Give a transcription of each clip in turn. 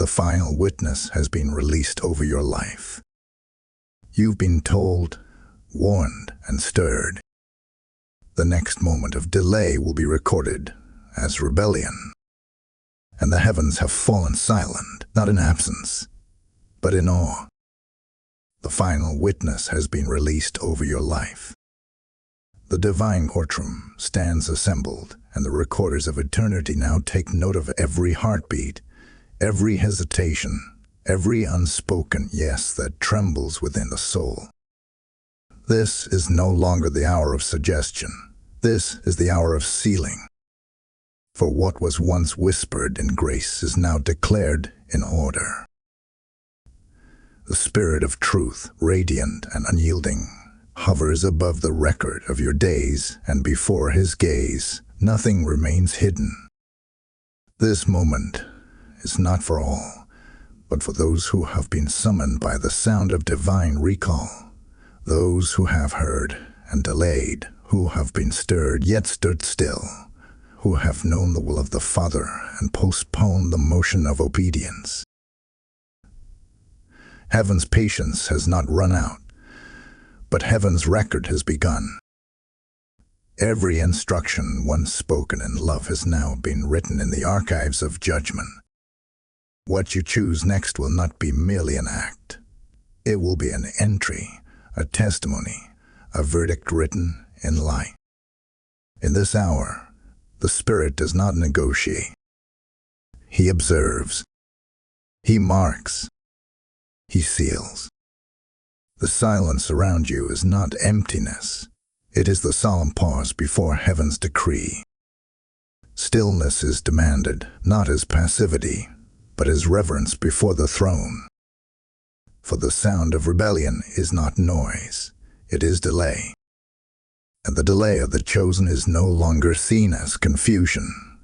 The final witness has been released over your life. You've been told, warned, and stirred. The next moment of delay will be recorded as rebellion, and the heavens have fallen silent, not in absence, but in awe. The final witness has been released over your life. The divine courtroom stands assembled, and the recorders of eternity now take note of every heartbeat, every hesitation, every unspoken yes that trembles within the soul. This is no longer the hour of suggestion. This is the hour of sealing. For what was once whispered in grace is now declared in order. The Spirit of truth, radiant and unyielding, hovers above the record of your days, and before his gaze, nothing remains hidden. This moment is not for all, but for those who have been summoned by the sound of divine recall, those who have heard and delayed, who have been stirred yet stood still, who have known the will of the Father and postponed the motion of obedience. Heaven's patience has not run out, but heaven's record has begun. Every instruction once spoken in love has now been written in the archives of judgment. What you choose next will not be merely an act. It will be an entry, a testimony, a verdict written in light. In this hour, the Spirit does not negotiate. He observes. He marks. He seals. The silence around you is not emptiness. It is the solemn pause before heaven's decree. Stillness is demanded, not as passivity, but as reverence before the throne. For the sound of rebellion is not noise, it is delay. And the delay of the chosen is no longer seen as confusion,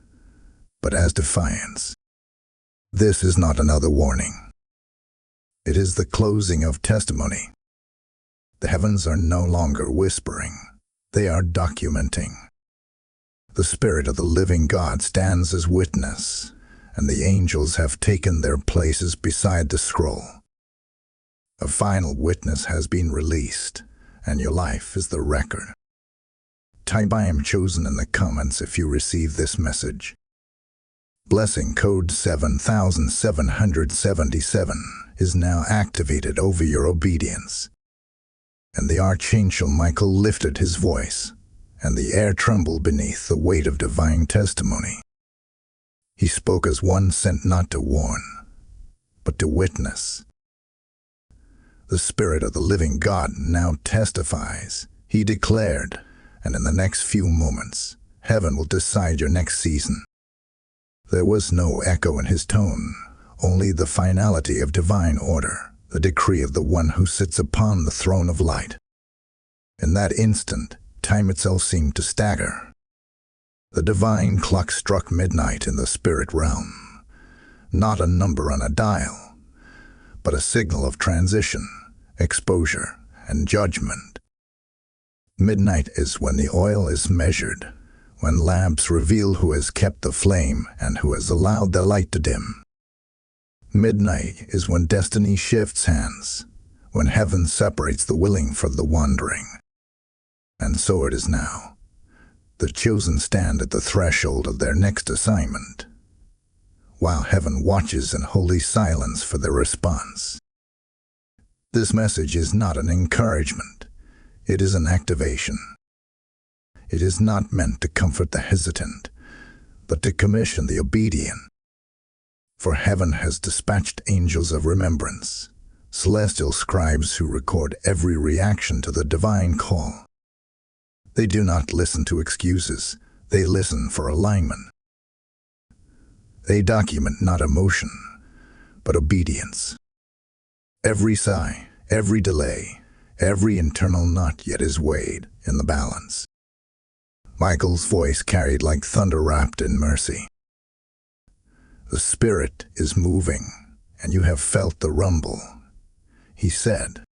but as defiance. This is not another warning. It is the closing of testimony. The heavens are no longer whispering, they are documenting. The Spirit of the living God stands as witness, and the angels have taken their places beside the scroll. A final witness has been released, and your life is the record. Type "I am chosen" in the comments if you receive this message. Blessing code 7777 is now activated over your obedience. And the Archangel Michael lifted his voice, and the air trembled beneath the weight of divine testimony. He spoke as one sent not to warn, but to witness. The Spirit of the living God now testifies. He declared, and in the next few moments, heaven will decide your next season. There was no echo in his tone, only the finality of divine order, the decree of the one who sits upon the throne of light. In that instant, time itself seemed to stagger. The divine clock struck midnight in the spirit realm, not a number on a dial, but a signal of transition, exposure, and judgment. Midnight is when the oil is measured, when lamps reveal who has kept the flame and who has allowed the light to dim. Midnight is when destiny shifts hands, when heaven separates the willing from the wandering. And so it is now. The chosen stand at the threshold of their next assignment, while heaven watches in holy silence for their response. This message is not an encouragement. It is an activation. It is not meant to comfort the hesitant, but to commission the obedient. For heaven has dispatched angels of remembrance, celestial scribes who record every reaction to the divine call. They do not listen to excuses, they listen for alignment. They document not emotion, but obedience. Every sigh, every delay, every internal not yet is weighed in the balance. Michael's voice carried like thunder wrapped in mercy. The Spirit is moving, and you have felt the rumble. He said,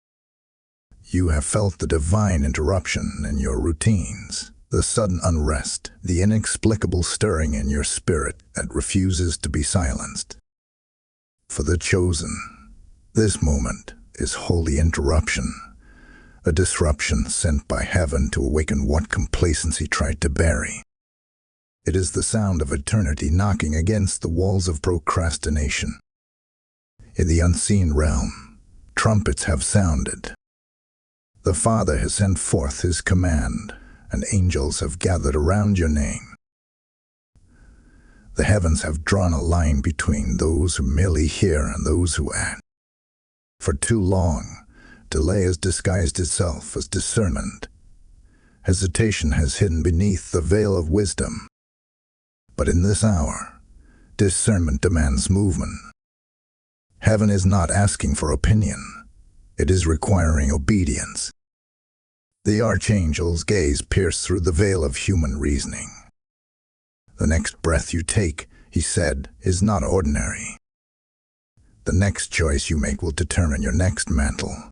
you have felt the divine interruption in your routines, the sudden unrest, the inexplicable stirring in your spirit that refuses to be silenced. for the chosen. This moment is holy interruption, a disruption sent by heaven to awaken what complacency tried to bury. It is the sound of eternity knocking against the walls of procrastination. In the unseen realm, trumpets have sounded. The Father has sent forth his command, and angels have gathered around your name. The heavens have drawn a line between those who merely hear and those who act. For too long, delay has disguised itself as discernment. Hesitation has hidden beneath the veil of wisdom. But in this hour, discernment demands movement. Heaven is not asking for opinion. It is requiring obedience. The archangel's gaze pierced through the veil of human reasoning. The next breath you take, he said, is not ordinary. The next choice you make will determine your next mantle.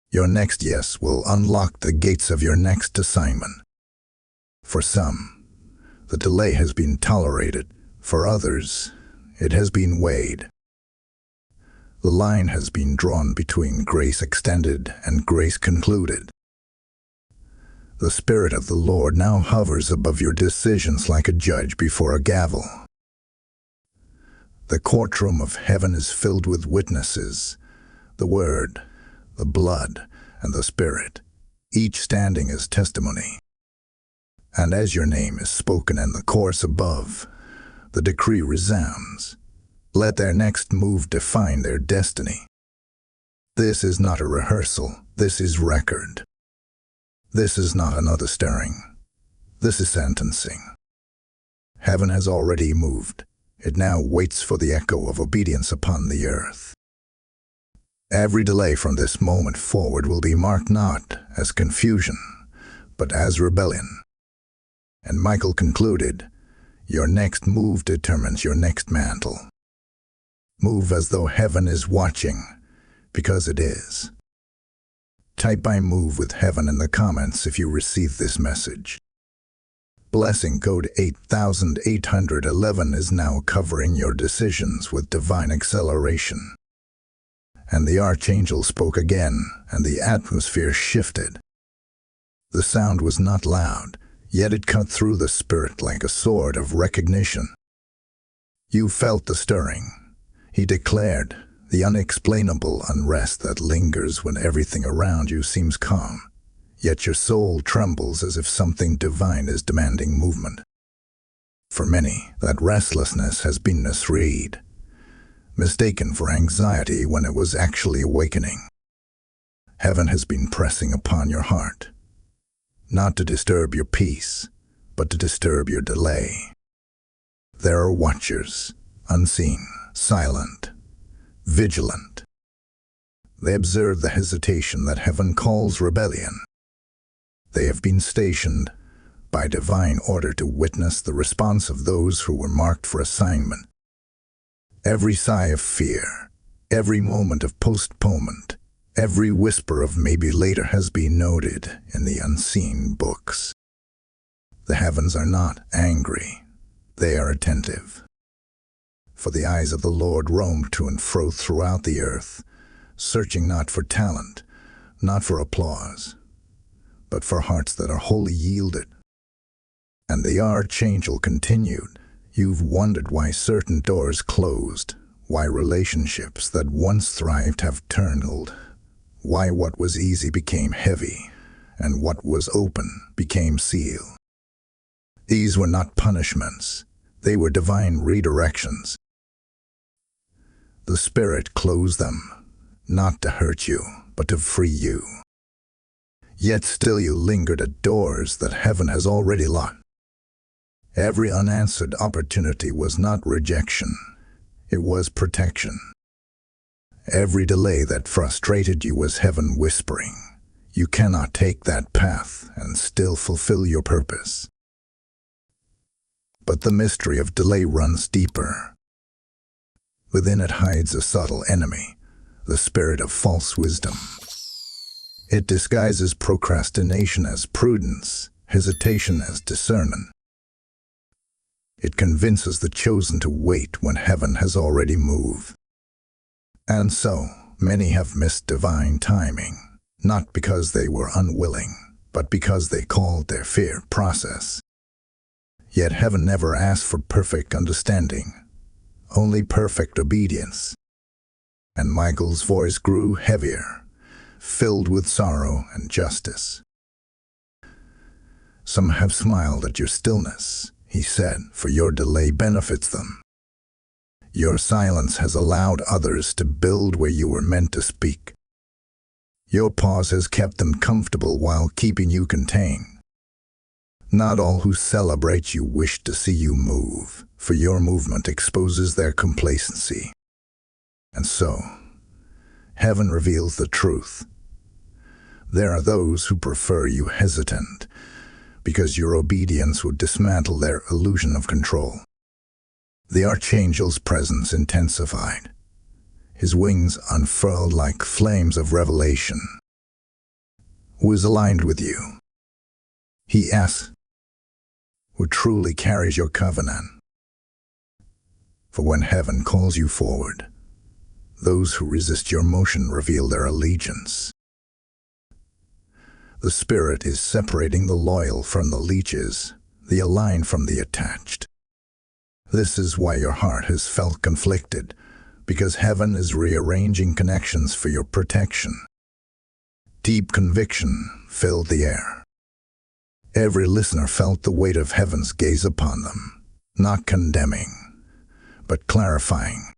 Your next yes will unlock the gates of your next assignment. For some, the delay has been tolerated. For others, it has been weighed. The line has been drawn between grace extended and grace concluded. The Spirit of the Lord now hovers above your decisions like a judge before a gavel. The courtroom of heaven is filled with witnesses, the Word, the blood, and the Spirit, each standing as testimony. And as your name is spoken in the course above, the decree resounds. Let their next move define their destiny. This is not a rehearsal, this is record. This is not another stirring. This is sentencing. Heaven has already moved. It now waits for the echo of obedience upon the earth. Every delay from this moment forward will be marked not as confusion, but as rebellion. And Michael concluded, your next move determines your next mantle. Move as though heaven is watching, because it is. Type "I move with heaven" in the comments if you receive this message. Blessing code 8811 is now covering your decisions with divine acceleration. And the archangel spoke again, and the atmosphere shifted. The sound was not loud, yet it cut through the spirit like a sword of recognition. You felt the stirring, he declared, the unexplainable unrest that lingers when everything around you seems calm, yet your soul trembles as if something divine is demanding movement. For many, that restlessness has been misread, mistaken for anxiety when it was actually awakening. Heaven has been pressing upon your heart, not to disturb your peace, but to disturb your delay. There are watchers, unseen, silent, vigilant. They observe the hesitation that heaven calls rebellion. They have been stationed by divine order to witness the response of those who were marked for assignment. Every sigh of fear, every moment of postponement, every whisper of maybe later has been noted in the unseen books. The heavens are not angry, they are attentive. For the eyes of the Lord roam to and fro throughout the earth, searching not for talent, not for applause, but for hearts that are wholly yielded. And the archangel continued, you've wondered why certain doors closed, why relationships that once thrived have turned, why what was easy became heavy, and what was open became sealed. These were not punishments, they were divine redirections. The Spirit closed them, not to hurt you, but to free you. Yet still you lingered at doors that heaven has already locked. Every unanswered opportunity was not rejection, it was protection. Every delay that frustrated you was heaven whispering, you cannot take that path and still fulfill your purpose. But the mystery of delay runs deeper. Within it hides a subtle enemy, the spirit of false wisdom. It disguises procrastination as prudence, hesitation as discernment. It convinces the chosen to wait when heaven has already moved. And so, many have missed divine timing, not because they were unwilling, but because they called their fear process. Yet heaven never asked for perfect understanding, only perfect obedience. And Michael's voice grew heavier, filled with sorrow and justice. "Some have smiled at your stillness," he said, "for your delay benefits them. Your silence has allowed others to build where you were meant to speak. Your pause has kept them comfortable while keeping you contained. Not all who celebrate you wish to see you move, for your movement exposes their complacency." And so, heaven reveals the truth. There are those who prefer you hesitant, because your obedience would dismantle their illusion of control. The Archangel's presence intensified. His wings unfurled like flames of revelation. "Who is aligned with you?" he asked. "Who truly carries your covenant? For when heaven calls you forward, those who resist your motion reveal their allegiance. The Spirit is separating the loyal from the leeches, the aligned from the attached. This is why your heart has felt conflicted, because heaven is rearranging connections for your protection. Deep conviction filled the air. Every listener felt the weight of heaven's gaze upon them, not condemning, but clarifying.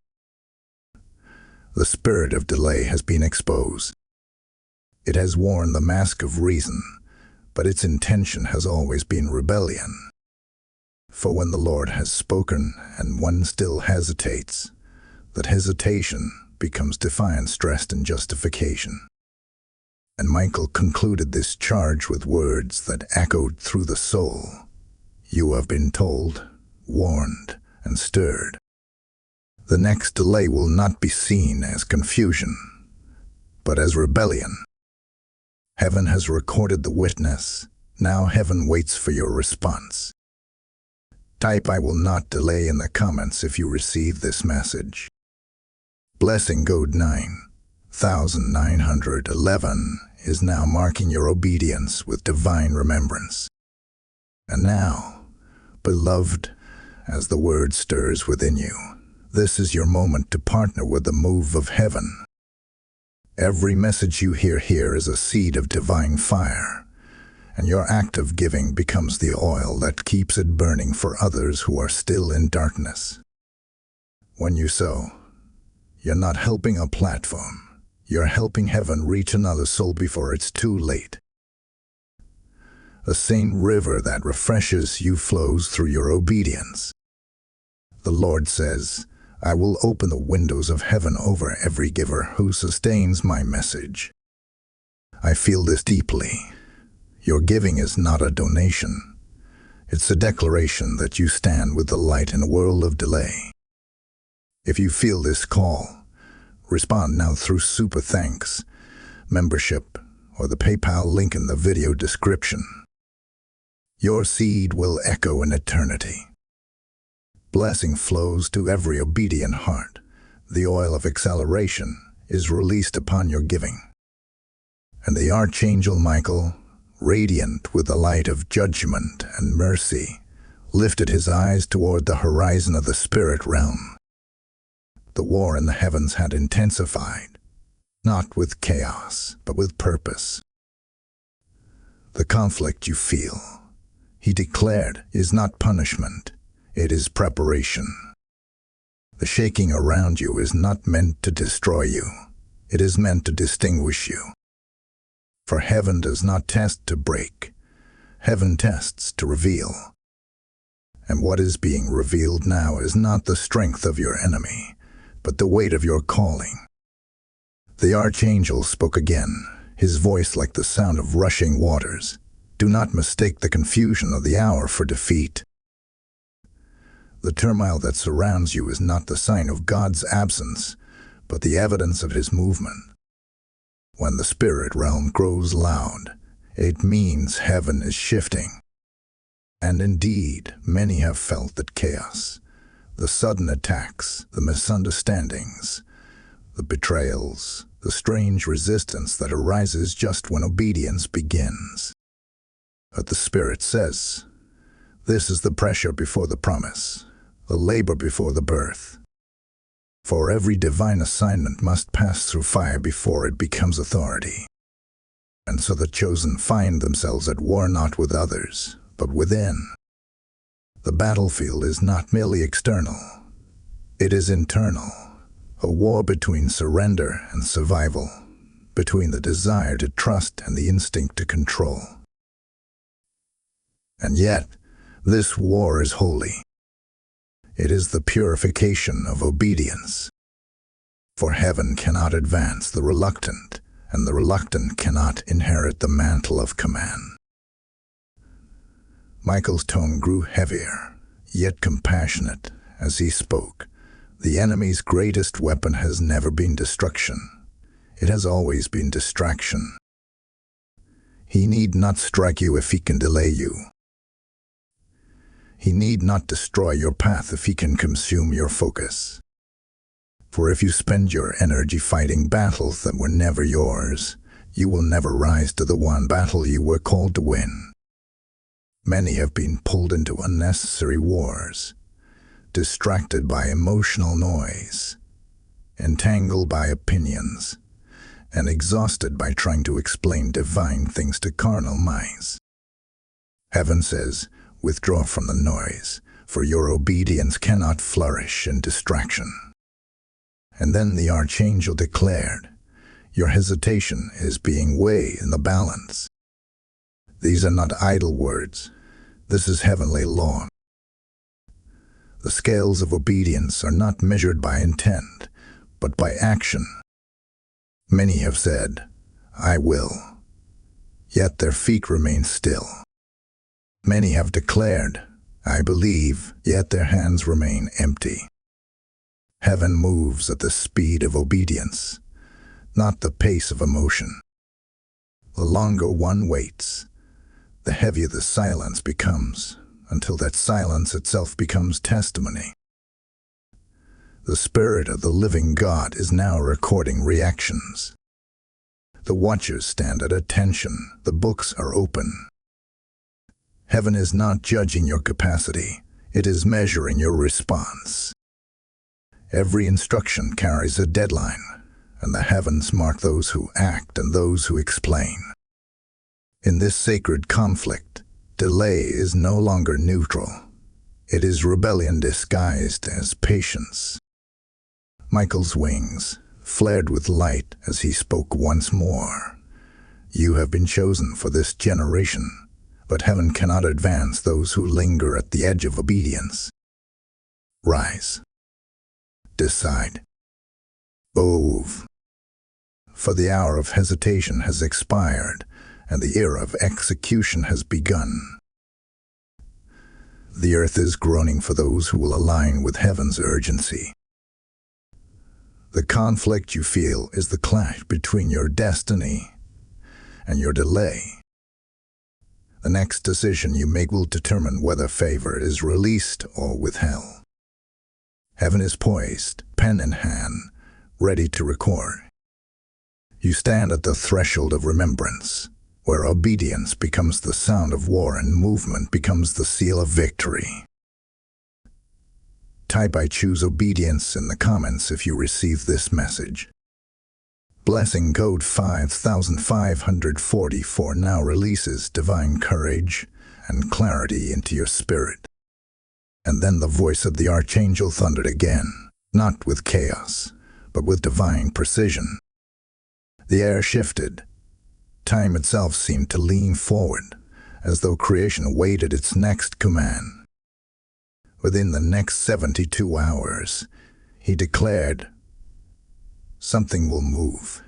The spirit of delay has been exposed. It has worn the mask of reason, but its intention has always been rebellion. For when the Lord has spoken and one still hesitates, that hesitation becomes defiance dressed in justification. And Michael concluded this charge with words that echoed through the soul. "You have been told, warned, and stirred. The next delay will not be seen as confusion, but as rebellion. Heaven has recorded the witness. Now heaven waits for your response." Type "I will not delay" in the comments if you receive this message. Blessing code 9911 is now marking your obedience with divine remembrance. And now, beloved, as the word stirs within you, this is your moment to partner with the move of heaven. Every message you hear here is a seed of divine fire, and your act of giving becomes the oil that keeps it burning for others who are still in darkness. When you sow, you're not helping a platform. You're helping heaven reach another soul before it's too late. The same river that refreshes you flows through your obedience. The Lord says, "I will open the windows of heaven over every giver who sustains my message." I feel this deeply. Your giving is not a donation. It's a declaration that you stand with the light in a world of delay. If you feel this call, respond now through Super Thanks, membership, or the PayPal link in the video description. Your seed will echo in eternity. Blessing flows to every obedient heart. The oil of acceleration is released upon your giving. And the Archangel Michael, radiant with the light of judgment and mercy, lifted his eyes toward the horizon of the spirit realm. The war in the heavens had intensified, not with chaos, but with purpose. "The conflict you feel," he declared, "is not punishment. It is preparation. The shaking around you is not meant to destroy you. It is meant to distinguish you. For heaven does not test to break. Heaven tests to reveal. And what is being revealed now is not the strength of your enemy, but the weight of your calling." The Archangel spoke again, his voice like the sound of rushing waters. "Do not mistake the confusion of the hour for defeat. The turmoil that surrounds you is not the sign of God's absence, but the evidence of his movement. When the spirit realm grows loud, it means heaven is shifting. And indeed, many have felt that chaos, the sudden attacks, the misunderstandings, the betrayals, the strange resistance that arises just when obedience begins. But the Spirit says, this is the pressure before the promise, the labor before the birth. For every divine assignment must pass through fire before it becomes authority. And so the chosen find themselves at war not with others, but within. The battlefield is not merely external, it is internal, a war between surrender and survival, between the desire to trust and the instinct to control. And yet, this war is holy. It is the purification of obedience. For heaven cannot advance the reluctant, and the reluctant cannot inherit the mantle of command. Michael's tone grew heavier, yet compassionate, as he spoke. The enemy's greatest weapon has never been destruction. It has always been distraction. He need not strike you if he can delay you. He need not destroy your path if he can consume your focus. For if you spend your energy fighting battles that were never yours, you will never rise to the one battle you were called to win. Many have been pulled into unnecessary wars, distracted by emotional noise, entangled by opinions, and exhausted by trying to explain divine things to carnal minds. Heaven says, withdraw from the noise, for your obedience cannot flourish in distraction. And then the archangel declared, your hesitation is being weighed in the balance. These are not idle words. This is heavenly law. The scales of obedience are not measured by intent, but by action. Many have said, I will, yet their feet remain still. Many have declared, I believe, yet their hands remain empty. Heaven moves at the speed of obedience, not the pace of emotion. The longer one waits, the heavier the silence becomes, until that silence itself becomes testimony. The Spirit of the living God is now recording reactions. The watchers stand at attention. The books are open. Heaven is not judging your capacity. It is measuring your response. Every instruction carries a deadline, and the heavens mark those who act and those who explain. In this sacred conflict, delay is no longer neutral. It is rebellion disguised as patience. Michael's wings flared with light as he spoke once more. You have been chosen for this generation, but heaven cannot advance those who linger at the edge of obedience. Rise. Decide. Move. For the hour of hesitation has expired, and the era of execution has begun. The earth is groaning for those who will align with heaven's urgency. The conflict you feel is the clash between your destiny and your delay. The next decision you make will determine whether favor is released or withheld. Heaven is poised, pen in hand, ready to record. You stand at the threshold of remembrance, where obedience becomes the sound of war and movement becomes the seal of victory. Type I choose obedience in the comments if you receive this message. Blessing code 5544 now releases divine courage and clarity into your spirit. And then the voice of the archangel thundered again, not with chaos, but with divine precision. The air shifted. Time itself seemed to lean forward, as though creation awaited its next command. Within the next 72 hours, he declared, something will move,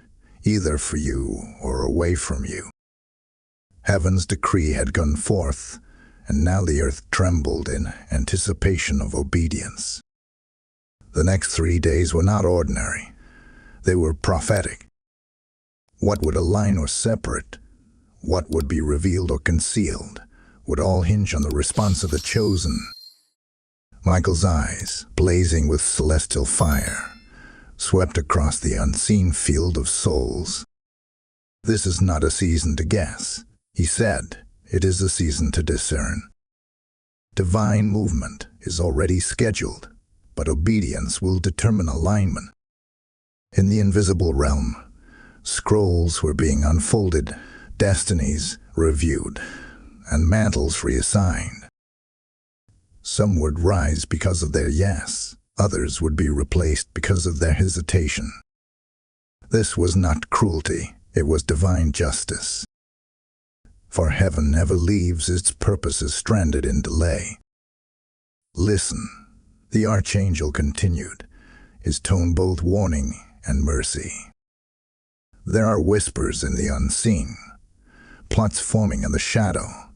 either for you or away from you. Heaven's decree had gone forth, and now the earth trembled in anticipation of obedience. The next 3 days were not ordinary. They were prophetic. What would align or separate, what would be revealed or concealed, would all hinge on the response of the chosen. Michael's eyes, blazing with celestial fire, swept across the unseen field of souls. "This is not a season to guess," he said. "It is a season to discern. Divine movement is already scheduled, but obedience will determine alignment." In the invisible realm, scrolls were being unfolded, destinies reviewed, and mantles reassigned. Some would rise because of their yes, others would be replaced because of their hesitation. This was not cruelty, it was divine justice. For heaven never leaves its purposes stranded in delay. "Listen," the archangel continued, his tone both warning and mercy. "There are whispers in the unseen, plots forming in the shadow,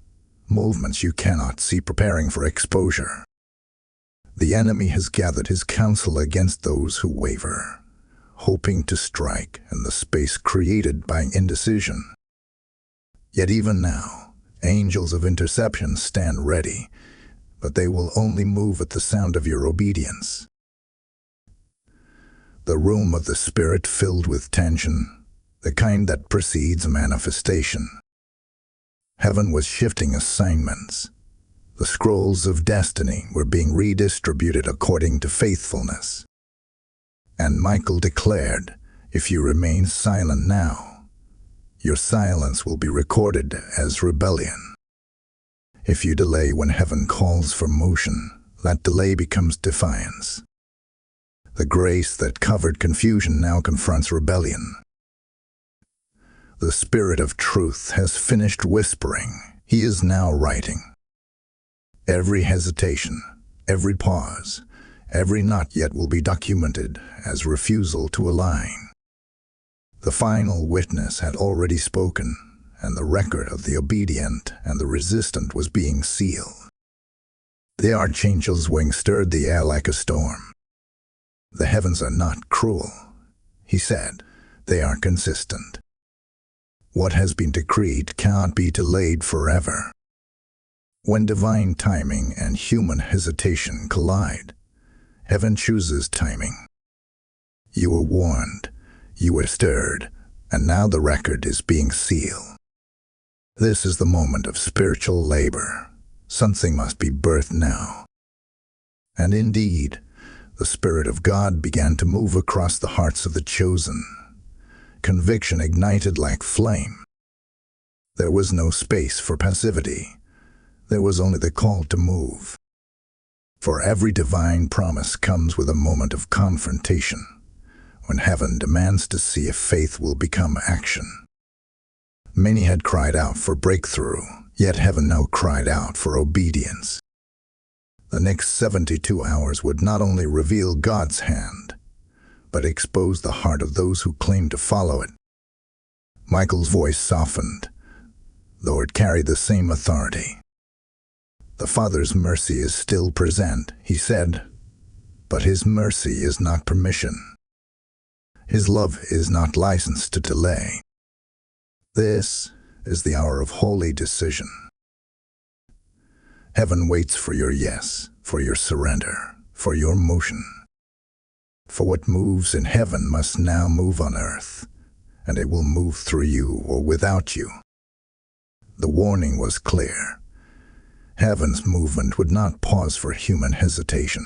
movements you cannot see preparing for exposure. The enemy has gathered his counsel against those who waver, hoping to strike in the space created by indecision. Yet even now, angels of interception stand ready, but they will only move at the sound of your obedience." The room of the spirit filled with tension, the kind that precedes manifestation. Heaven was shifting assignments. The scrolls of destiny were being redistributed according to faithfulness. And Michael declared, "If you remain silent now, your silence will be recorded as rebellion. If you delay when heaven calls for motion, that delay becomes defiance." The grace that covered confusion now confronts rebellion. The Spirit of Truth has finished whispering. He is now writing. Every hesitation, every pause, every not yet will be documented as refusal to align. The final witness had already spoken, and the record of the obedient and the resistant was being sealed. The archangel's wing stirred the air like a storm. "The heavens are not cruel," he said. "They are consistent. What has been decreed cannot be delayed forever." When divine timing and human hesitation collide, heaven chooses timing. You were warned, you were stirred, and now the record is being sealed. This is the moment of spiritual labor. Something must be birthed now. And indeed, the Spirit of God began to move across the hearts of the chosen. Conviction ignited like flame. There was no space for passivity. There was only the call to move. For every divine promise comes with a moment of confrontation, when heaven demands to see if faith will become action. Many had cried out for breakthrough, yet heaven now cried out for obedience. The next 72 hours would not only reveal God's hand, but expose the heart of those who claim to follow it. Michael's voice softened, though it carried the same authority. "The Father's mercy is still present," he said, "but his mercy is not permission. His love is not license to delay. This is the hour of holy decision. Heaven waits for your yes, for your surrender, for your motion. For what moves in heaven must now move on earth, and it will move through you or without you." The warning was clear. Heaven's movement would not pause for human hesitation.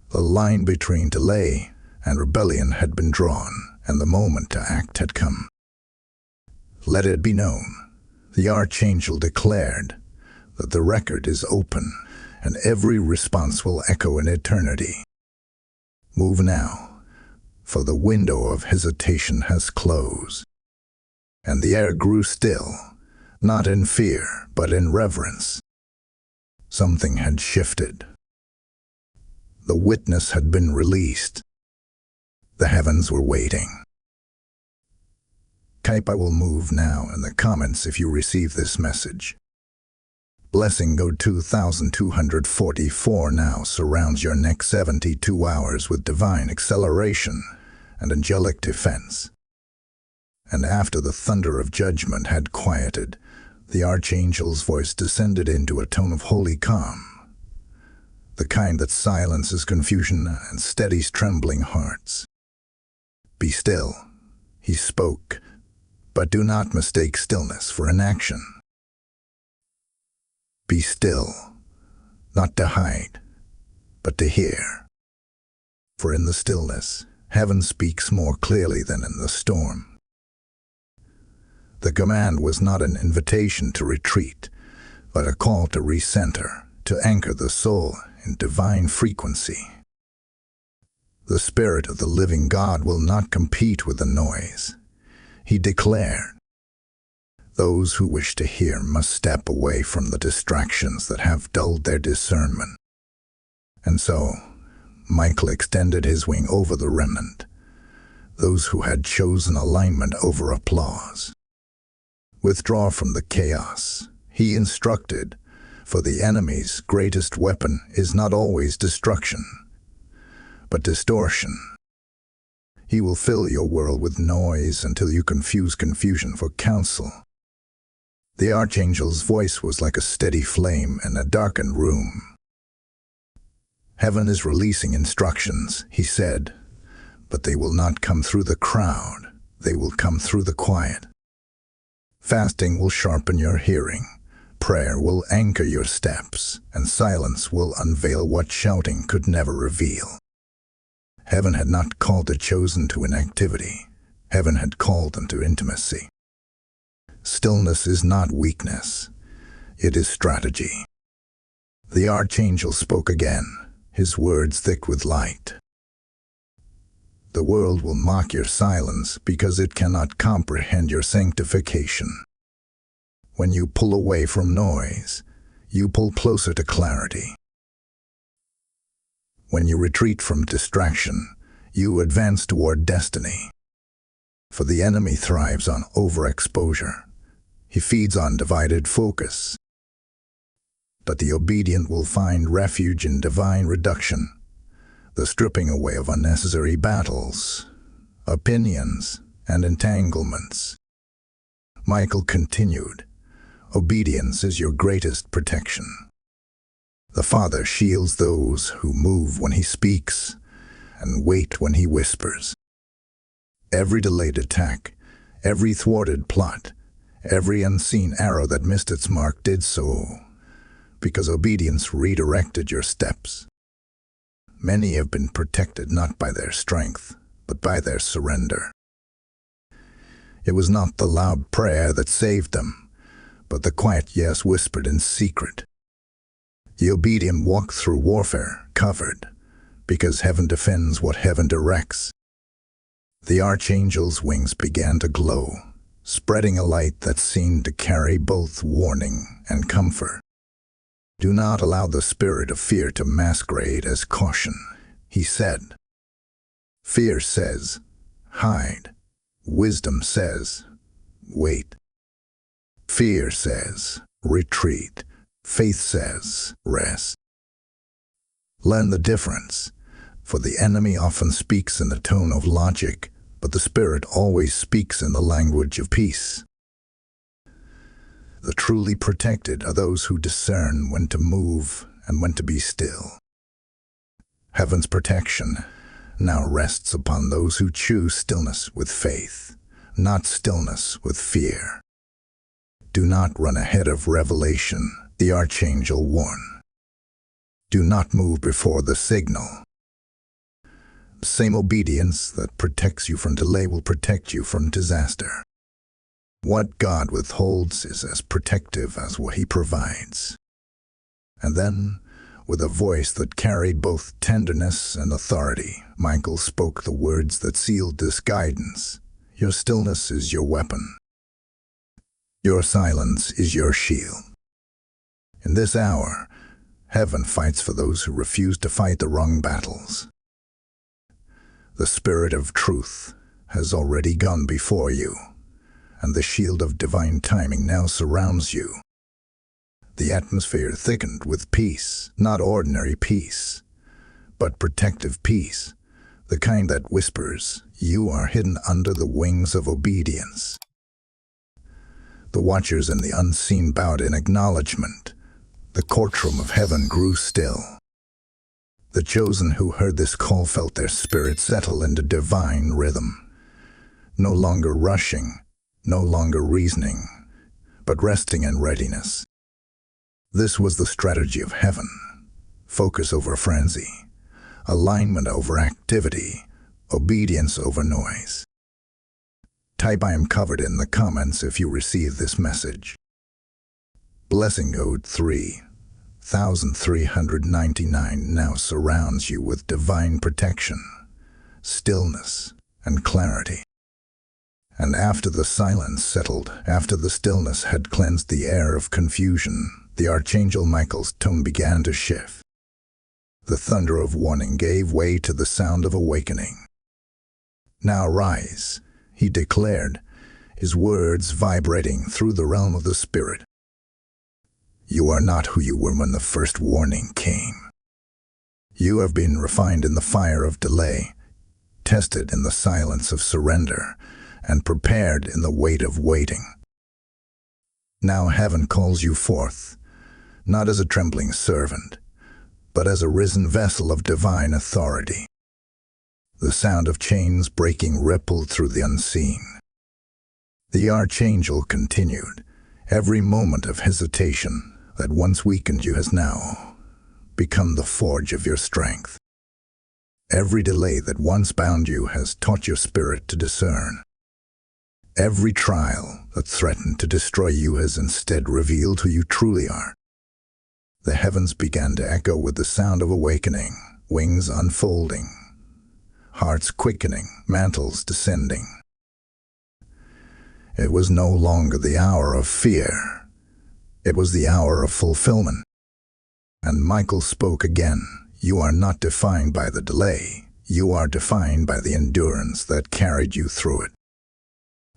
The line between delay and rebellion had been drawn, and the moment to act had come. "Let it be known," the archangel declared, "that the record is open, and every response will echo in eternity. Move now, for the window of hesitation has closed." And the air grew still, not in fear, but in reverence. Something had shifted. The witness had been released. The heavens were waiting. Type "I will move now" in the comments if you receive this message. Blessing Code 2244 now surrounds your next 72 hours with divine acceleration and angelic defense. And after the thunder of judgment had quieted, the archangel's voice descended into a tone of holy calm. the kind that silences confusion and steadies trembling hearts. Be still, he spoke, but do not mistake stillness for inaction. Be still, not to hide, but to hear. For in the stillness, heaven speaks more clearly than in the storm. The command was not an invitation to retreat, but a call to recenter, to anchor the soul in divine frequency. The Spirit of the living God will not compete with the noise, he declared. Those who wish to hear must step away from the distractions that have dulled their discernment. And so, Michael extended his wing over the remnant, those who had chosen alignment over applause. Withdraw from the chaos, he instructed, for the enemy's greatest weapon is not always destruction, but distortion. He will fill your world with noise until you confuse confusion for counsel. The archangel's voice was like a steady flame in a darkened room. Heaven is releasing instructions, he said, but they will not come through the crowd, they will come through the quiet. Fasting will sharpen your hearing, prayer will anchor your steps, and silence will unveil what shouting could never reveal. Heaven had not called the chosen to inactivity, heaven had called them to intimacy. Stillness is not weakness, it is strategy. The archangel spoke again, his words thick with light. The world will mock your silence because it cannot comprehend your sanctification. When you pull away from noise, you pull closer to clarity. When you retreat from distraction, you advance toward destiny. For the enemy thrives on overexposure. He feeds on divided focus. But the obedient will find refuge in divine reduction, the stripping away of unnecessary battles, opinions, and entanglements. Michael continued, obedience is your greatest protection. The Father shields those who move when he speaks and wait when he whispers. Every delayed attack, every thwarted plot, every unseen arrow that missed its mark did so because obedience redirected your steps. Many have been protected not by their strength, but by their surrender. It was not the loud prayer that saved them, but the quiet yes whispered in secret. The obedient walk through warfare covered, because heaven defends what heaven directs. The archangel's wings began to glow, spreading a light that seemed to carry both warning and comfort. Do not allow the spirit of fear to masquerade as caution, he said. Fear says, hide. Wisdom says, wait. Fear says, retreat. Faith says, rest. Learn the difference, for the enemy often speaks in the tone of logic, but the Spirit always speaks in the language of peace. The truly protected are those who discern when to move and when to be still. Heaven's protection now rests upon those who choose stillness with faith, not stillness with fear. Do not run ahead of revelation, the archangel warned. Do not move before the signal. The same obedience that protects you from delay will protect you from disaster. What God withholds is as protective as what he provides. And then, with a voice that carried both tenderness and authority, Michael spoke the words that sealed this guidance. Your stillness is your weapon. Your silence is your shield. In this hour, heaven fights for those who refuse to fight the wrong battles. The Spirit of truth has already gone before you, and the shield of divine timing now surrounds you. The atmosphere thickened with peace, not ordinary peace, but protective peace, the kind that whispers, you are hidden under the wings of obedience. The watchers in the unseen bowed in acknowledgement. The courtroom of heaven grew still. The chosen who heard this call felt their spirit settle into divine rhythm, no longer rushing, no longer reasoning, but resting in readiness. This was the strategy of heaven: focus over frenzy, alignment over activity, obedience over noise. Type "I am covered" in the comments if you receive this message. Blessing Ode 3399 now surrounds you with divine protection, stillness, and clarity. And after the silence settled, after the stillness had cleansed the air of confusion, the Archangel Michael's tone began to shift. The thunder of warning gave way to the sound of awakening. "Now rise," he declared, his words vibrating through the realm of the spirit. "You are not who you were when the first warning came. You have been refined in the fire of delay, tested in the silence of surrender, and prepared in the weight of waiting. Now heaven calls you forth, not as a trembling servant, but as a risen vessel of divine authority." The sound of chains breaking rippled through the unseen. The Archangel continued, "Every moment of hesitation that once weakened you has now become the forge of your strength. Every delay that once bound you has taught your spirit to discern. Every trial that threatened to destroy you has instead revealed who you truly are." The heavens began to echo with the sound of awakening, wings unfolding, hearts quickening, mantles descending. It was no longer the hour of fear. It was the hour of fulfillment. And Michael spoke again. "You are not defined by the delay. You are defined by the endurance that carried you through it.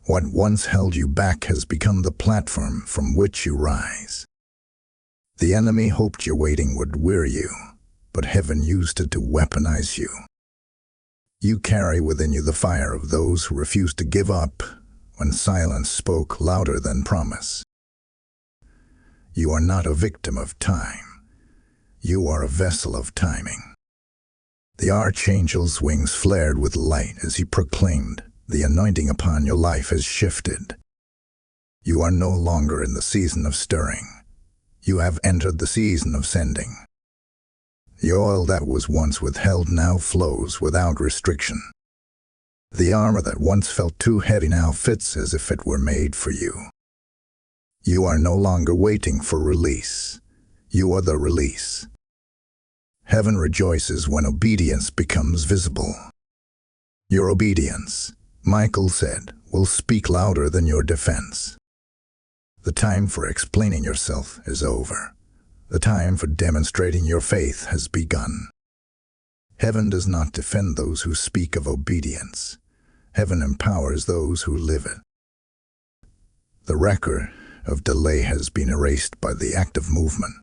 What once held you back has become the platform from which you rise. The enemy hoped your waiting would weary you, but heaven used it to weaponize you. You carry within you the fire of those who refused to give up when silence spoke louder than promise. You are not a victim of time. You are a vessel of timing." The Archangel's wings flared with light as he proclaimed, "The anointing upon your life has shifted. You are no longer in the season of stirring. You have entered the season of sending. The oil that was once withheld now flows without restriction. The armor that once felt too heavy now fits as if it were made for you. You are no longer waiting for release. You are the release." Heaven rejoices when obedience becomes visible. "Your obedience," Michael said, "will speak louder than your defense. The time for explaining yourself is over. The time for demonstrating your faith has begun." Heaven does not defend those who speak of obedience. Heaven empowers those who live it. The record of delay has been erased by the act of movement.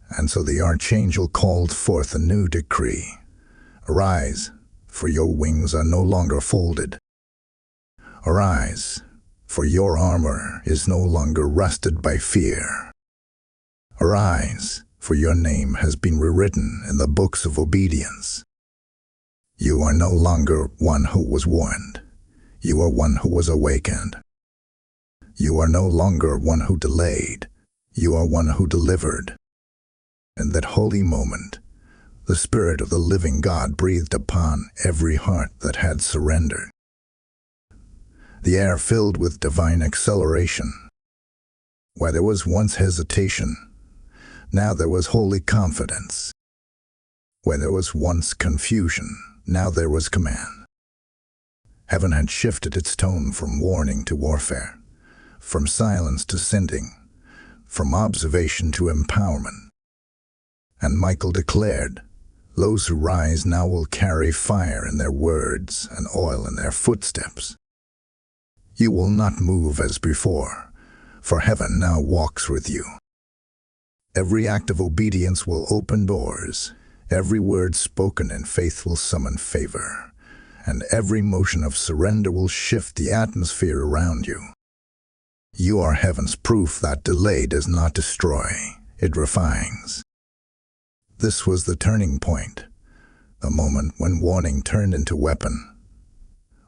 And so the Archangel called forth a new decree. "Arise, for your wings are no longer folded. Arise, for your armor is no longer rusted by fear. Arise, for your name has been rewritten in the books of obedience. You are no longer one who was warned. You are one who was awakened. You are no longer one who delayed. You are one who delivered." In that holy moment, the Spirit of the living God breathed upon every heart that had surrendered. The air filled with divine acceleration. Where there was once hesitation, now there was holy confidence. Where there was once confusion, now there was command. Heaven had shifted its tone from warning to warfare, from silence to sending, from observation to empowerment. And Michael declared, "Those who rise now will carry fire in their words and oil in their footsteps. You will not move as before, for heaven now walks with you. Every act of obedience will open doors. Every word spoken in faith will summon favor, and every motion of surrender will shift the atmosphere around you. You are heaven's proof that delay does not destroy, it refines. This was the turning point, the moment when warning turned into weapon,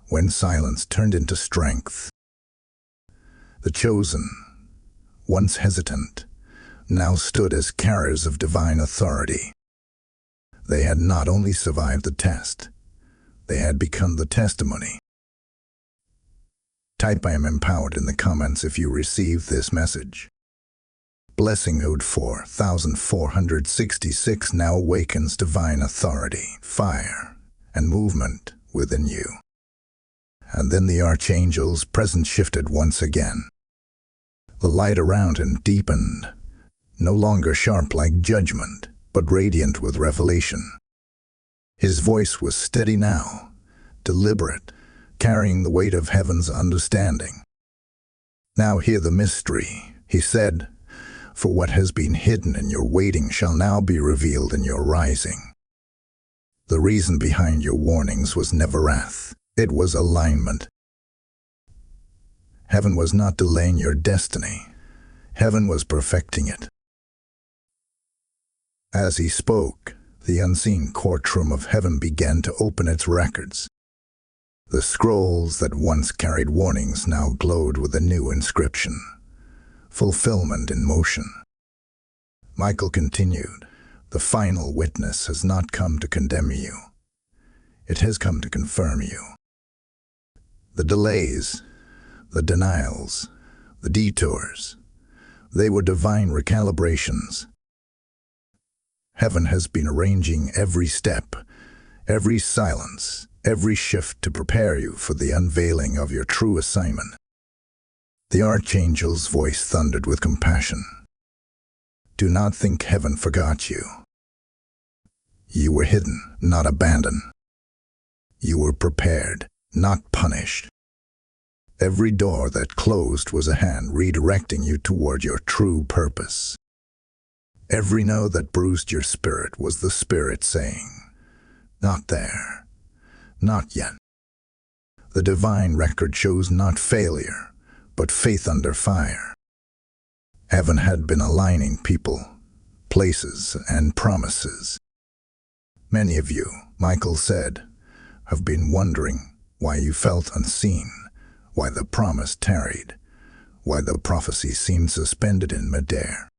when silence turned into strength. The chosen, once hesitant, now stood as carriers of divine authority. They had not only survived the test, they had become the testimony. Type "I am empowered" in the comments if you received this message. Blessing Ode 4466 now awakens divine authority, fire, and movement within you. And then the Archangel's presence shifted once again. The light around him deepened, no longer sharp like judgment, but radiant with revelation. His voice was steady now, deliberate, carrying the weight of heaven's understanding. "Now hear the mystery," he said, "for what has been hidden in your waiting shall now be revealed in your rising." The reason behind your warnings was never wrath, it was alignment. Heaven was not delaying your destiny, heaven was perfecting it. As he spoke, the unseen courtroom of heaven began to open its records. The scrolls that once carried warnings now glowed with a new inscription: fulfillment in motion. Michael continued, "The final witness has not come to condemn you. It has come to confirm you. The delays, the denials, the detours, they were divine recalibrations. Heaven has been arranging every step, every silence, every shift to prepare you for the unveiling of your true assignment." The Archangel's voice thundered with compassion. "Do not think heaven forgot you. You were hidden, not abandoned. You were prepared, not punished. Every door that closed was a hand redirecting you toward your true purpose. Every no that bruised your spirit was the Spirit saying, 'Not there, not yet.' The divine record shows not failure, but faith under fire. Heaven had been aligning people, places, and promises. Many of you," Michael said, "have been wondering why you felt unseen, why the promise tarried, why the prophecy seemed suspended in midair.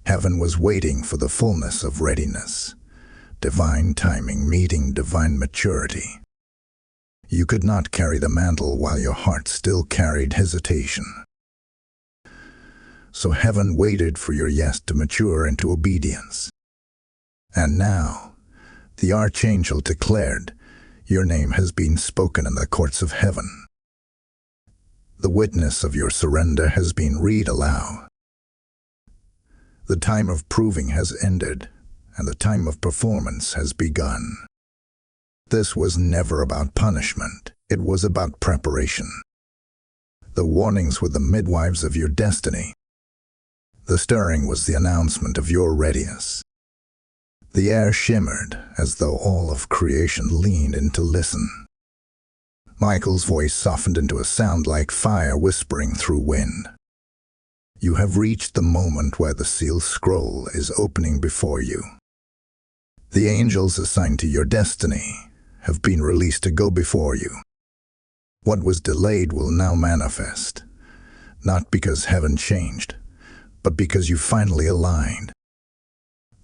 Heaven was waiting for the fullness of readiness, divine timing meeting divine maturity. You could not carry the mantle while your heart still carried hesitation. So heaven waited for your yes to mature into obedience. And now, the Archangel declared, your name has been spoken in the courts of heaven. The witness of your surrender has been read aloud. The time of proving has ended, and the time of performance has begun. This was never about punishment, it was about preparation. The warnings were the midwives of your destiny. The stirring was the announcement of your readiness. The air shimmered as though all of creation leaned in to listen. Michael's voice softened into a sound like fire whispering through wind. You have reached the moment where the sealed scroll is opening before you. The angels assigned to your destiny have been released to go before you. What was delayed will now manifest, not because heaven changed, but because you finally aligned.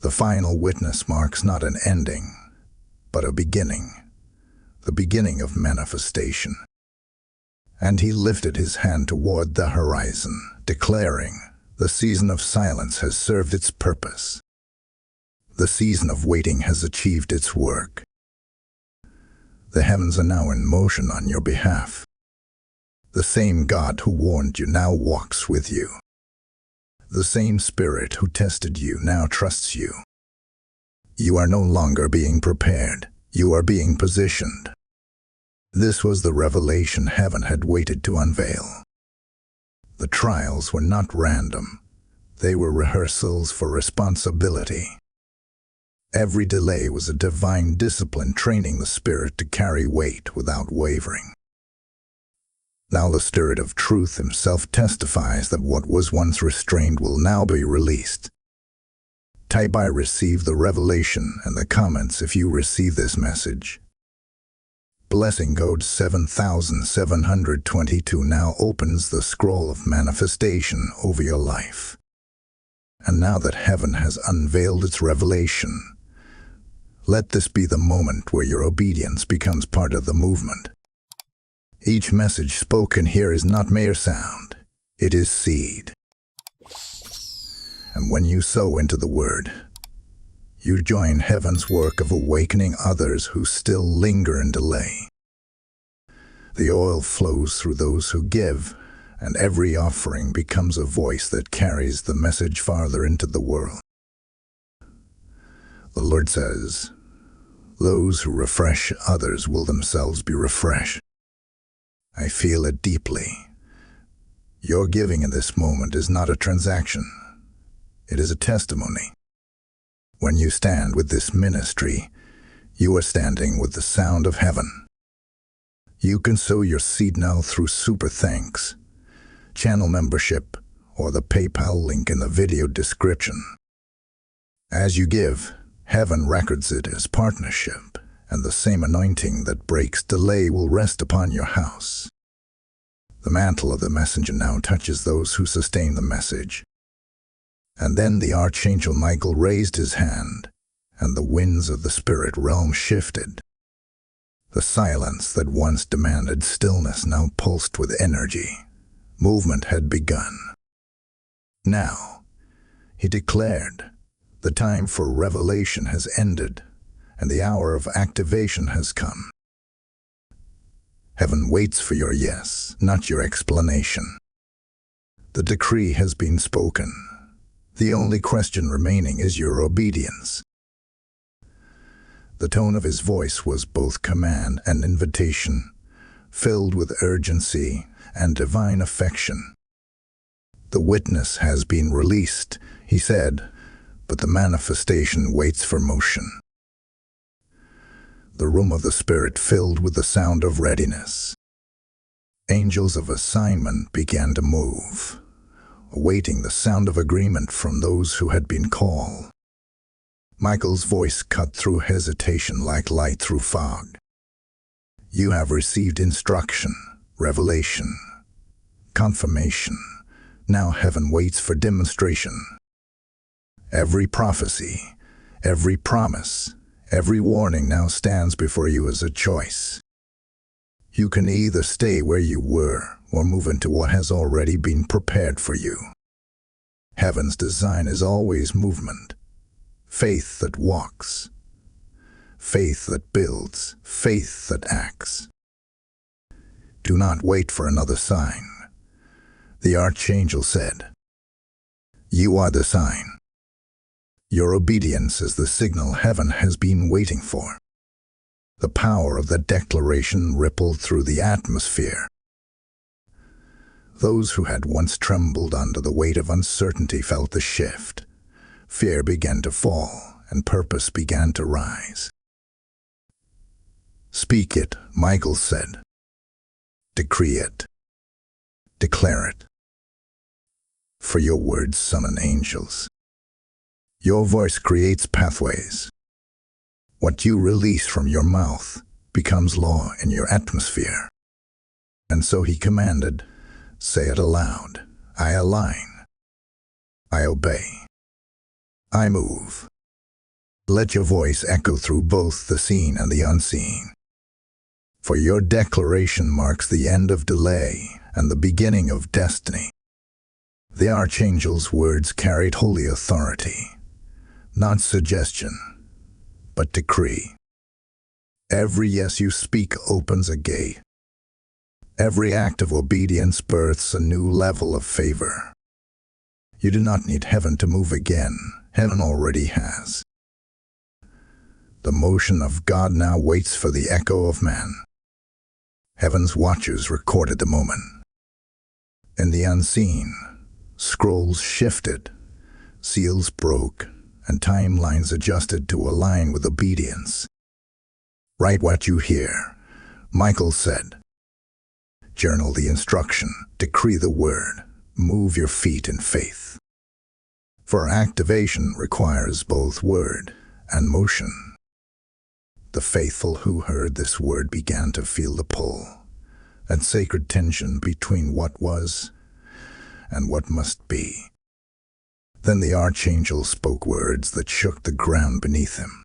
The final witness marks not an ending, but a beginning, the beginning of manifestation. And he lifted his hand toward the horizon, declaring, the season of silence has served its purpose. The season of waiting has achieved its work. The heavens are now in motion on your behalf. The same God who warned you now walks with you. The same Spirit who tested you now trusts you. You are no longer being prepared, you are being positioned. This was the revelation heaven had waited to unveil. The trials were not random, they were rehearsals for responsibility. Every delay was a divine discipline training the Spirit to carry weight without wavering. Now the Spirit of Truth himself testifies that what was once restrained will now be released. Type "I receive the revelation" in the comments if you receive this message. Blessing code 7722 now opens the scroll of manifestation over your life. And now that heaven has unveiled its revelation, let this be the moment where your obedience becomes part of the movement. Each message spoken here is not mere sound, it is seed. And when you sow into the word, you join heaven's work of awakening others who still linger in delay. The oil flows through those who give, and every offering becomes a voice that carries the message farther into the world. The Lord says, "Those who refresh others will themselves be refreshed." I feel it deeply. Your giving in this moment is not a transaction. It is a testimony. When you stand with this ministry, you are standing with the sound of heaven. You can sow your seed now through Super Thanks, channel membership, or the PayPal link in the video description. As you give, heaven records it as partnership, and the same anointing that breaks delay will rest upon your house. The mantle of the messenger now touches those who sustain the message. And then the Archangel Michael raised his hand, and the winds of the spirit realm shifted. The silence that once demanded stillness now pulsed with energy. Movement had begun. Now, he declared, the time for revelation has ended, and the hour of activation has come. Heaven waits for your yes, not your explanation. The decree has been spoken. The only question remaining is your obedience. The tone of his voice was both command and invitation, filled with urgency and divine affection. The witness has been released, he said, but the manifestation waits for motion. The room of the Spirit filled with the sound of readiness. Angels of assignment began to move, awaiting the sound of agreement from those who had been called. Michael's voice cut through hesitation like light through fog. You have received instruction, revelation, confirmation. Now heaven waits for demonstration. Every prophecy, every promise, every warning now stands before you as a choice. You can either stay where you were or move into what has already been prepared for you. Heaven's design is always movement. Faith that walks. Faith that builds. Faith that acts. Do not wait for another sign. The Archangel said, "You are the sign." Your obedience is the signal heaven has been waiting for. The power of that declaration rippled through the atmosphere. Those who had once trembled under the weight of uncertainty felt the shift. Fear began to fall, and purpose began to rise. Speak it, Michael said. Decree it. Declare it. For your words summon angels. Your voice creates pathways. What you release from your mouth becomes law in your atmosphere. And so he commanded, say it aloud, I align. I obey. I move. Let your voice echo through both the seen and the unseen. For your declaration marks the end of delay and the beginning of destiny. The Archangel's words carried holy authority, not suggestion, but decree. Every yes you speak opens a gate. Every act of obedience births a new level of favor. You do not need heaven to move again. Heaven already has. The motion of God now waits for the echo of man. Heaven's watchers recorded the moment. In the unseen, scrolls shifted, seals broke, and timelines adjusted to align with obedience. Write what you hear, Michael said. Journal the instruction, decree the word, move your feet in faith. for activation requires both word and motion. The faithful who heard this word began to feel the pull, that sacred tension between what was and what must be. Then the archangel spoke words that shook the ground beneath him.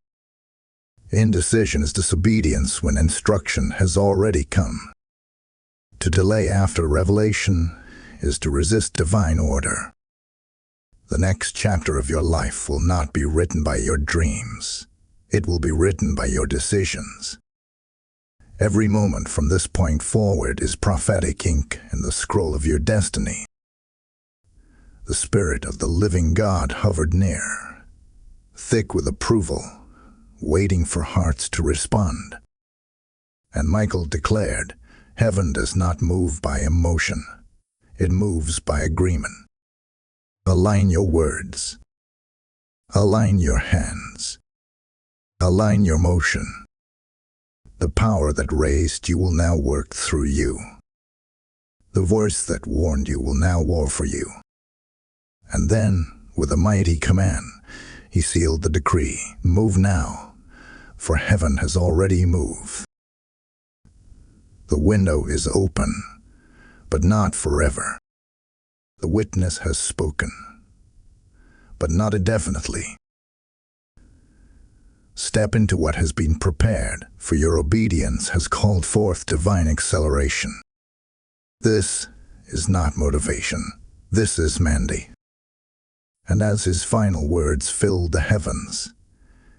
Indecision is disobedience when instruction has already come. To delay after revelation is to resist divine order. The next chapter of your life will not be written by your dreams. It will be written by your decisions. Every moment from this point forward is prophetic ink in the scroll of your destiny. The Spirit of the living God hovered near, thick with approval, waiting for hearts to respond. And Michael declared, "Heaven does not move by emotion. It moves by agreement." Align your words. Align your hands. Align your motion. The power that raised you will now work through you. The voice that warned you will now war for you. And then, with a mighty command, he sealed the decree. Move now, for heaven has already moved. The window is open, but not forever. The witness has spoken, but not indefinitely. Step into what has been prepared, for your obedience has called forth divine acceleration. This is not motivation. This is mandate. And as his final words filled the heavens,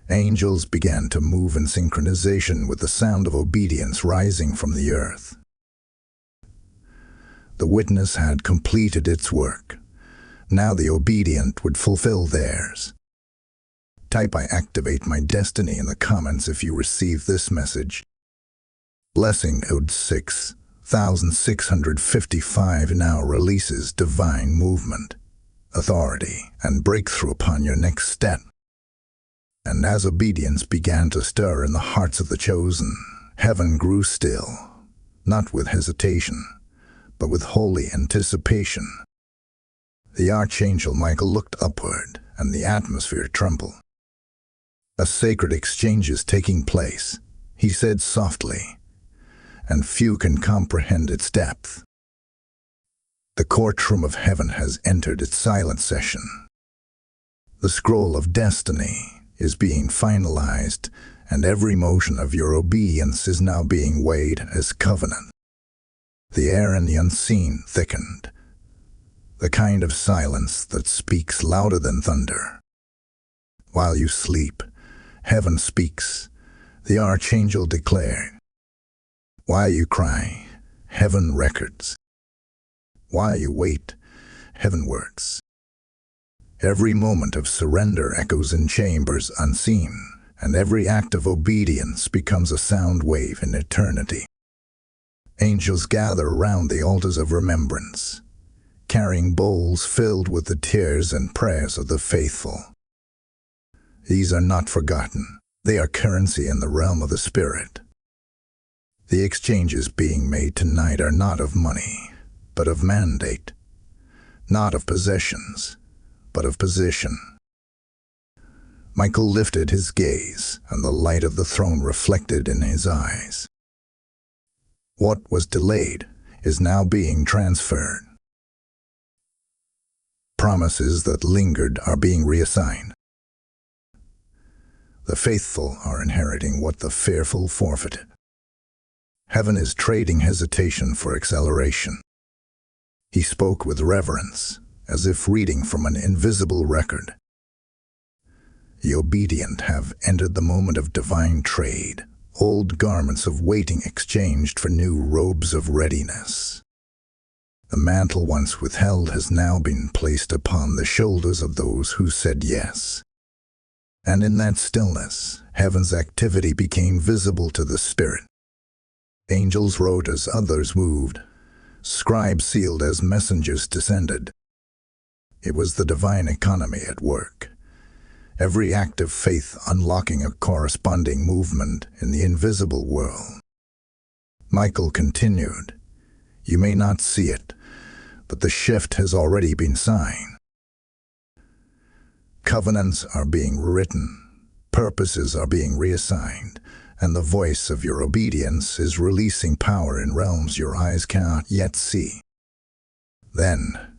angels began to move in synchronization with the sound of obedience rising from the earth. The witness had completed its work. Now the obedient would fulfill theirs. Type "I activate my destiny" in the comments if you receive this message. Blessing Code 6655 now releases divine movement, authority, and breakthrough upon your next step. And as obedience began to stir in the hearts of the chosen, heaven grew still, not with hesitation, but with holy anticipation. The Archangel Michael looked upward, and the atmosphere trembled. A sacred exchange is taking place, he said softly, and few can comprehend its depth. The courtroom of heaven has entered its silent session. The scroll of destiny is being finalized, and every motion of your obedience is now being weighed as covenant. The air and the unseen thickened, the kind of silence that speaks louder than thunder. While you sleep, heaven speaks, the archangel declared. While you cry, heaven records. While you wait, heaven works. Every moment of surrender echoes in chambers unseen, and every act of obedience becomes a sound wave in eternity. Angels gather around the altars of remembrance, carrying bowls filled with the tears and prayers of the faithful. These are not forgotten. They are currency in the realm of the Spirit. The exchanges being made tonight are not of money, but of mandate, not of possessions, but of position. Michael lifted his gaze, and the light of the throne reflected in his eyes. What was delayed is now being transferred. Promises that lingered are being reassigned. The faithful are inheriting what the fearful forfeited. Heaven is trading hesitation for acceleration. He spoke with reverence, as if reading from an invisible record. The obedient have entered the moment of divine trade, old garments of waiting exchanged for new robes of readiness. The mantle once withheld has now been placed upon the shoulders of those who said yes. And in that stillness, heaven's activity became visible to the Spirit. Angels wrote as others moved. Scribes sealed as messengers descended. It was the divine economy at work. Every act of faith unlocking a corresponding movement in the invisible world. Michael continued, "You may not see it, but the shift has already been signed. Covenants are being written, purposes are being reassigned, and the voice of your obedience is releasing power in realms your eyes cannot yet see. Then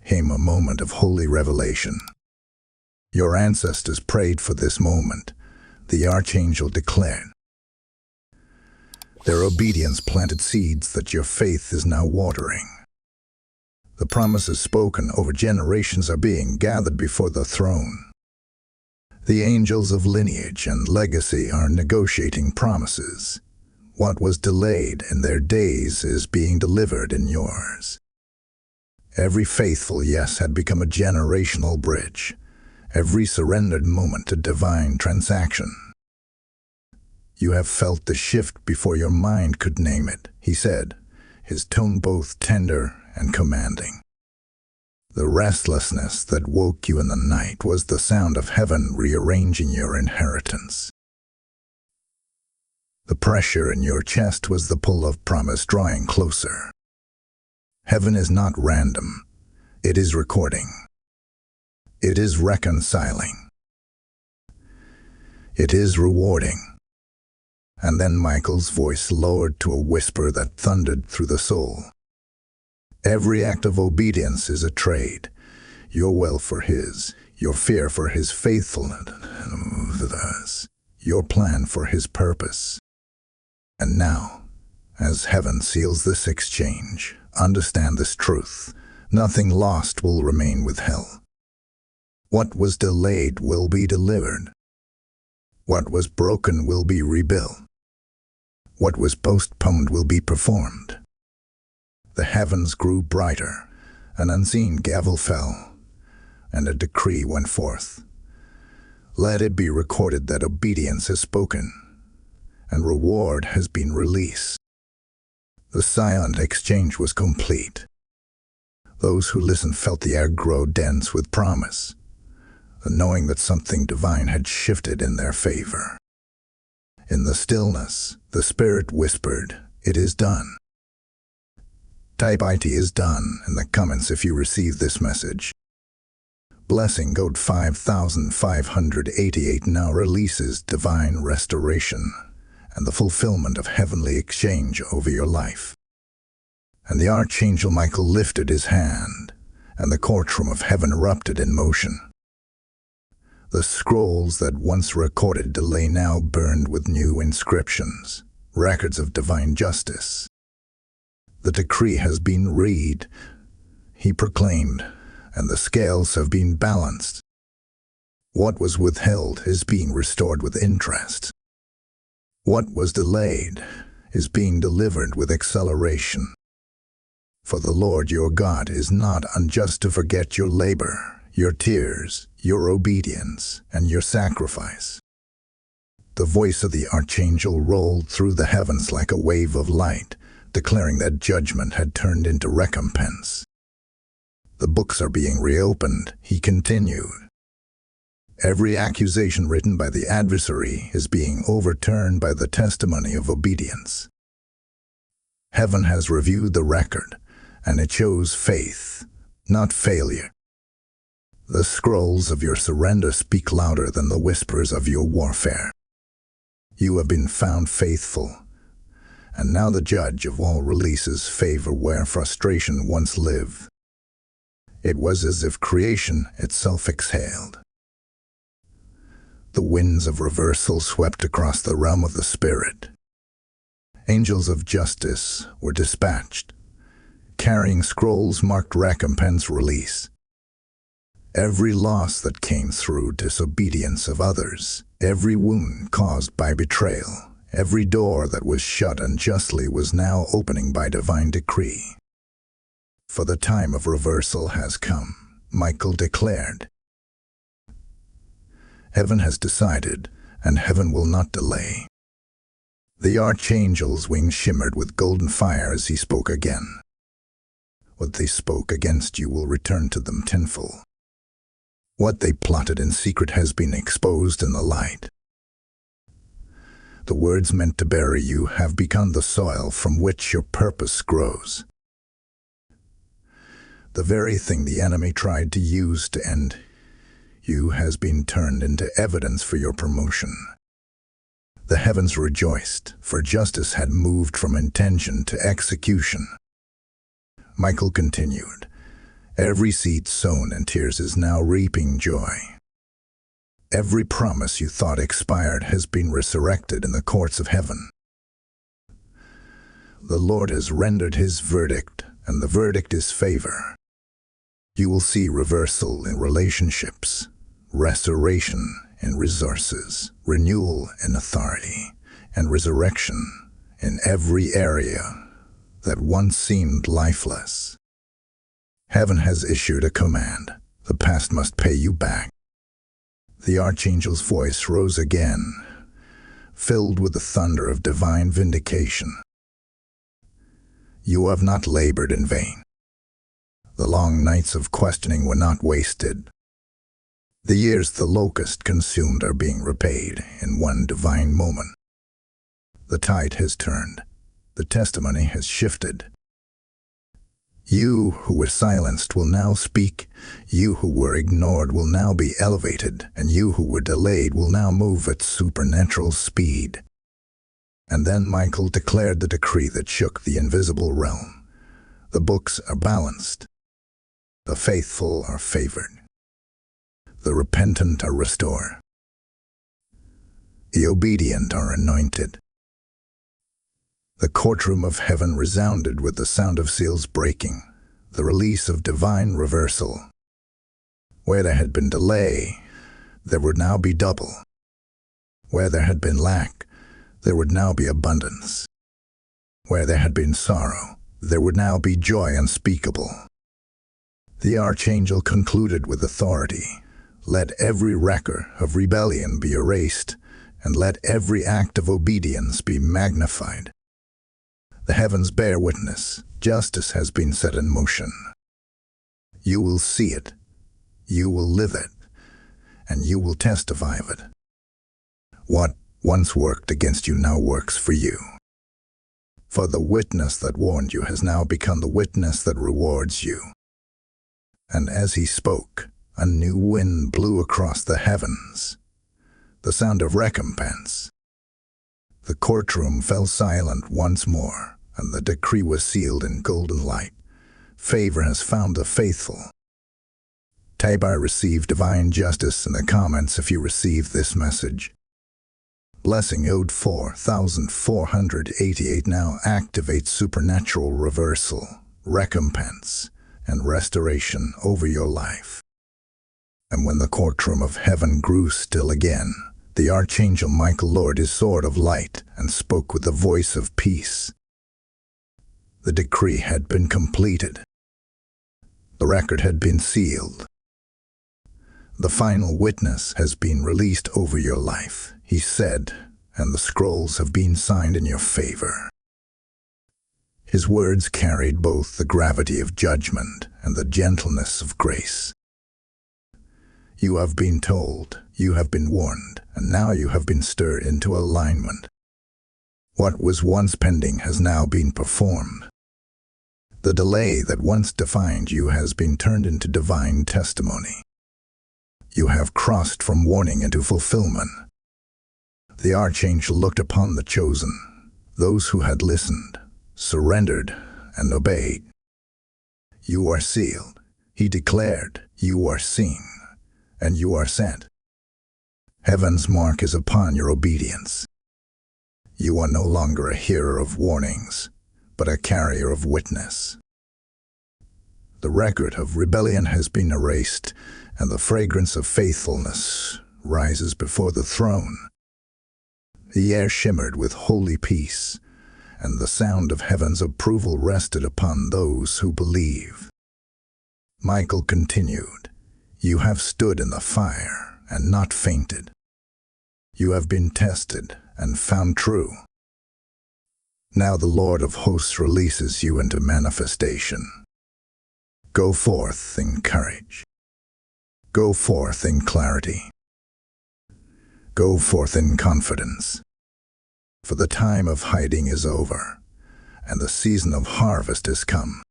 came a moment of holy revelation. Your ancestors prayed for this moment, the archangel declared. Their obedience planted seeds that your faith is now watering. The promises spoken over generations are being gathered before the throne. The angels of lineage and legacy are negotiating promises. What was delayed in their days is being delivered in yours. Every faithful yes had become a generational bridge, every surrendered moment a divine transaction. You have felt the shift before your mind could name it, he said, his tone both tender and commanding. The restlessness that woke you in the night was the sound of heaven rearranging your inheritance. The pressure in your chest was the pull of promise drawing closer. Heaven is not random. It is recording. It is reconciling. It is rewarding. And then Michael's voice lowered to a whisper that thundered through the soul. Every act of obedience is a trade. Your will for his, your fear for his faithfulness, your plan for his purpose. And now, as heaven seals this exchange, understand this truth. Nothing lost will remain withheld. What was delayed will be delivered. What was broken will be rebuilt. What was postponed will be performed. The heavens grew brighter, an unseen gavel fell, and a decree went forth. Let it be recorded that obedience is spoken, and reward has been released. The silent exchange was complete. Those who listened felt the air grow dense with promise, knowing that something divine had shifted in their favor. In the stillness, the Spirit whispered, "It is done." Type "IT is done" in the comments if you receive this message. Blessing Code 5588 now releases divine restoration and the fulfillment of heavenly exchange over your life. And the Archangel Michael lifted his hand, and the courtroom of heaven erupted in motion. The scrolls that once recorded delay now burned with new inscriptions, records of divine justice. The decree has been read, he proclaimed, and the scales have been balanced. What was withheld is being restored with interest. What was delayed is being delivered with acceleration. For the Lord your God is not unjust to forget your labor, your tears, your obedience, and your sacrifice. The voice of the Archangel rolled through the heavens like a wave of light, declaring that judgment had turned into recompense. The books are being reopened, he continued. Every accusation written by the adversary is being overturned by the testimony of obedience. Heaven has reviewed the record, and it shows faith, not failure. The scrolls of your surrender speak louder than the whispers of your warfare. You have been found faithful, and now the judge of all releases favor where frustration once lived. It was as if creation itself exhaled. The winds of reversal swept across the realm of the Spirit. Angels of justice were dispatched, carrying scrolls marked recompense release. Every loss that came through disobedience of others, every wound caused by betrayal, every door that was shut unjustly was now opening by divine decree. For the time of reversal has come, Michael declared. Heaven has decided, and heaven will not delay. The Archangel's wings shimmered with golden fire as he spoke again. What they spoke against you will return to them tenfold. What they plotted in secret has been exposed in the light. The words meant to bury you have become the soil from which your purpose grows. The very thing the enemy tried to use to end you has been turned into evidence for your promotion. The heavens rejoiced, for justice had moved from intention to execution. Michael continued, every seed sown in tears is now reaping joy. Every promise you thought expired has been resurrected in the courts of heaven. The Lord has rendered his verdict, and the verdict is favor. You will see reversal in relationships, restoration in resources, renewal in authority, and resurrection in every area that once seemed lifeless. Heaven has issued a command. The past must pay you back. The archangel's voice rose again, filled with the thunder of divine vindication. You have not labored in vain. The long nights of questioning were not wasted. The years the locust consumed are being repaid in one divine moment. The tide has turned. The testimony has shifted. You who were silenced will now speak. You who were ignored will now be elevated, and you who were delayed will now move at supernatural speed. And then Michael declared the decree that shook the invisible realm. The books are balanced. The faithful are favored. The repentant are restored. The obedient are anointed. The courtroom of heaven resounded with the sound of seals breaking, the release of divine reversal. Where there had been delay, there would now be double. Where there had been lack, there would now be abundance. Where there had been sorrow, there would now be joy unspeakable. The archangel concluded with authority. Let every record of rebellion be erased, and let every act of obedience be magnified. The heavens bear witness. Justice has been set in motion. You will see it, you will live it, and you will testify of it. What once worked against you now works for you. For the witness that warned you has now become the witness that rewards you. And as he spoke, a new wind blew across the heavens, the sound of recompense. The courtroom fell silent once more, and the decree was sealed in golden light. Favor has found the faithful. Type I receive divine justice in the comments if you receive this message. Blessing ode 4488 now activates supernatural reversal, recompense, and restoration over your life. And when the courtroom of heaven grew still again, the Archangel Michael lowered his sword of light and spoke with the voice of peace. The decree had been completed. The record had been sealed. The final witness has been released over your life, he said, and the scrolls have been signed in your favor. His words carried both the gravity of judgment and the gentleness of grace. You have been told, you have been warned, and now you have been stirred into alignment. What was once pending has now been performed. The delay that once defined you has been turned into divine testimony. You have crossed from warning into fulfillment. The archangel looked upon the chosen, those who had listened, surrendered, and obeyed. You are sealed, he declared, you are seen, and you are sent. Heaven's mark is upon your obedience. You are no longer a hearer of warnings, but a carrier of witness. The record of rebellion has been erased, and the fragrance of faithfulness rises before the throne. The air shimmered with holy peace, and the sound of heaven's approval rested upon those who believe. Michael continued, you have stood in the fire and not fainted. You have been tested and found true. Now the Lord of hosts releases you into manifestation. Go forth in courage. Go forth in clarity. Go forth in confidence. For the time of hiding is over, and the season of harvest has come.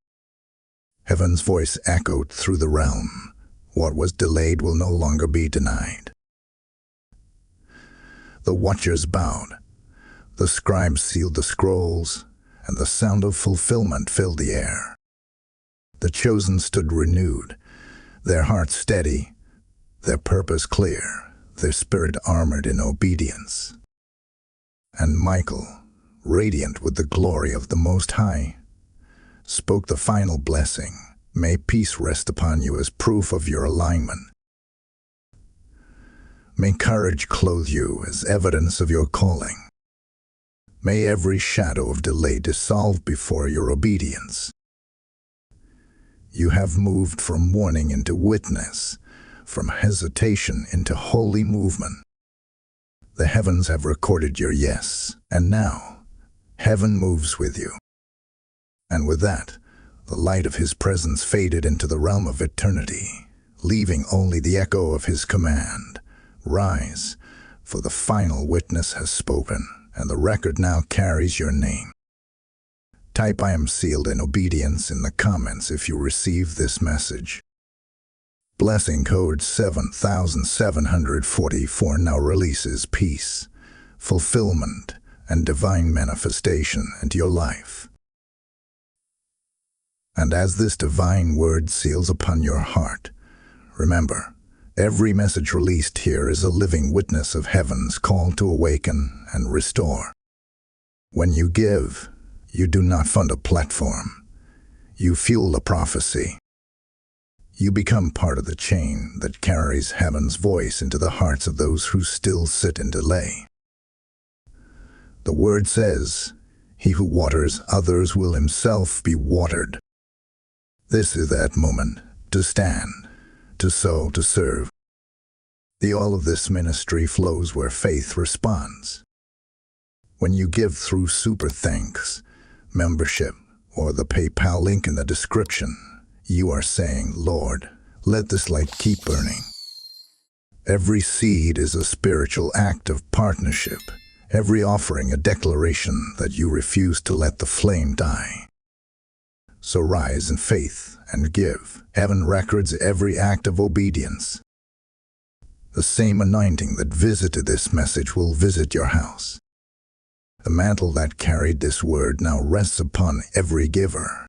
Heaven's voice echoed through the realm. What was delayed will no longer be denied. The watchers bowed, the scribes sealed the scrolls, and the sound of fulfillment filled the air. The chosen stood renewed, their hearts steady, their purpose clear, their spirit armored in obedience. And Michael, radiant with the glory of the Most High, spoke the final blessing. May peace rest upon you as proof of your alignment. May courage clothe you as evidence of your calling. May every shadow of delay dissolve before your obedience. You have moved from warning into witness, from hesitation into holy movement. The heavens have recorded your yes, and now heaven moves with you. And with that, the light of his presence faded into the realm of eternity, leaving only the echo of his command. Rise, for the final witness has spoken, and the record now carries your name. Type "I am sealed in obedience" in the comments if you receive this message. Blessing code 7744 now releases peace, fulfillment, and divine manifestation into your life. And as this divine word seals upon your heart, remember, every message released here is a living witness of heaven's call to awaken and restore. When you give, you do not fund a platform. You fuel a prophecy. You become part of the chain that carries heaven's voice into the hearts of those who still sit in delay. The word says, "He who waters others will himself be watered." This is that moment to stand, to sow, to serve. The oil of this ministry flows where faith responds. When you give through Super Thanks, membership, or the PayPal link in the description, you are saying, "Lord, let this light keep burning." Every seed is a spiritual act of partnership, every offering a declaration that you refuse to let the flame die. So rise in faith and give. Heaven records every act of obedience. The same anointing that visited this message will visit your house. The mantle that carried this word now rests upon every giver,